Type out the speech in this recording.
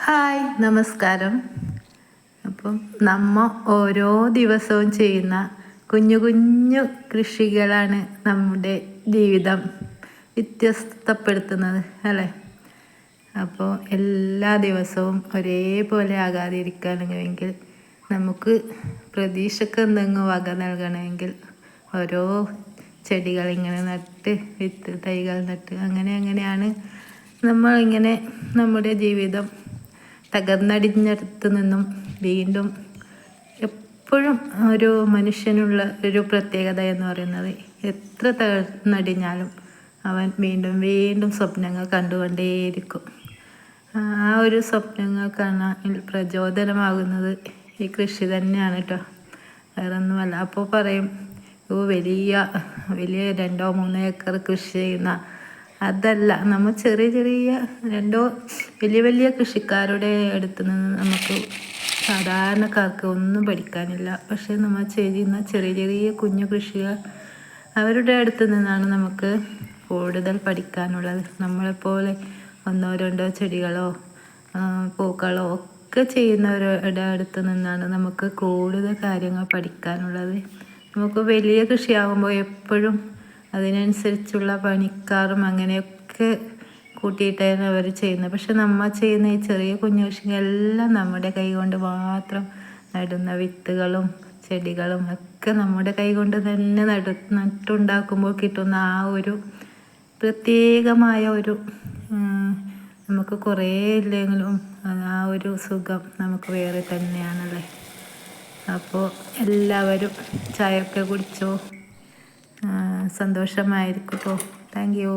Hi, നമസ്കാരം. അപ്പം നമ്മൾ ഓരോ ദിവസവും ചെയ്യുന്ന കുഞ്ഞു കുഞ്ഞു കൃഷികളാണ് നമ്മുടെ ജീവിതം വ്യത്യസ്തപ്പെടുത്തുന്നത് അല്ലേ? അപ്പോൾ എല്ലാ ദിവസവും ഒരേപോലെ ആകാതിരിക്കണമെങ്കിൽ നമുക്ക് പ്രതീക്ഷയ്ക്ക് എന്തെങ്കിലും വക നൽകണമെങ്കിൽ ഓരോ ചെടികൾ ഇങ്ങനെ നട്ട് വിത്ത് തൈകൾ നട്ട് അങ്ങനെയാണ് നമ്മളിങ്ങനെ നമ്മുടെ ജീവിതം തകർന്നടിഞ്ഞിടത്ത് നിന്നും വീണ്ടും എപ്പോഴും ഒരു മനുഷ്യനുള്ള ഒരു പ്രത്യേകത എന്ന് പറയുന്നത് എത്ര തകർന്നടിഞ്ഞാലും അവൻ വീണ്ടും വീണ്ടും സ്വപ്നങ്ങൾ കണ്ടുകൊണ്ടേയിരിക്കും. ആ ഒരു സ്വപ്നങ്ങൾ കാണാൻ പ്രചോദനമാകുന്നത് ഈ കൃഷി തന്നെയാണ് കേട്ടോ, വേറെ ഒന്നുമല്ല. അപ്പോൾ പറയും വലിയ 2-3 ഏക്കർ കൃഷി ചെയ്യുന്ന അതല്ല, നമ്മൾ ചെറിയ ചെറിയ വലിയ കൃഷിക്കാരുടെ അടുത്ത് നിന്ന് നമുക്ക് സാധാരണക്കാർക്ക് ഒന്നും പഠിക്കാനില്ല. പക്ഷേ നമ്മൾ ചെയ്യുന്ന ചെറിയ ചെറിയ കുഞ്ഞു കൃഷികൾ അവരുടെ അടുത്ത് നിന്നാണ് നമുക്ക് കൂടുതൽ പഠിക്കാനുള്ളത്. നമ്മളെപ്പോലെ 1-2 ചെടികളോ പൂക്കളോ ഒക്കെ ചെയ്യുന്നവരുടെ അടുത്ത് നിന്നാണ് നമുക്ക് കൂടുതൽ കാര്യങ്ങൾ പഠിക്കാനുള്ളത്. നമുക്ക് വലിയ കൃഷിയാകുമ്പോൾ എപ്പോഴും അതിനനുസരിച്ചുള്ള പണിക്കാരും അങ്ങനെയൊക്കെ കൂട്ടിയിട്ടാണ് അവർ ചെയ്യുന്നത്. പക്ഷെ നമ്മൾ ചെയ്യുന്ന ഈ ചെറിയ കുഞ്ഞു കൃഷികളെല്ലാം നമ്മുടെ കൈ കൊണ്ട് മാത്രം നടുന്ന വിത്തുകളും ചെടികളും ഒക്കെ നമ്മുടെ കൈ കൊണ്ട് തന്നെ നട്ടുണ്ടാക്കുമ്പോൾ കിട്ടുന്ന ആ ഒരു പ്രത്യേകമായ ഒരു നമുക്ക് കുറേ ഇല്ലെങ്കിലും ആ ഒരു സുഖം നമുക്ക് വേറെ തന്നെയാണല്ലേ. അപ്പോൾ എല്ലാവരും ചായയൊക്കെ കുടിച്ചോ, സന്തോഷമായിരിക്കും കേട്ടോ. Thank you.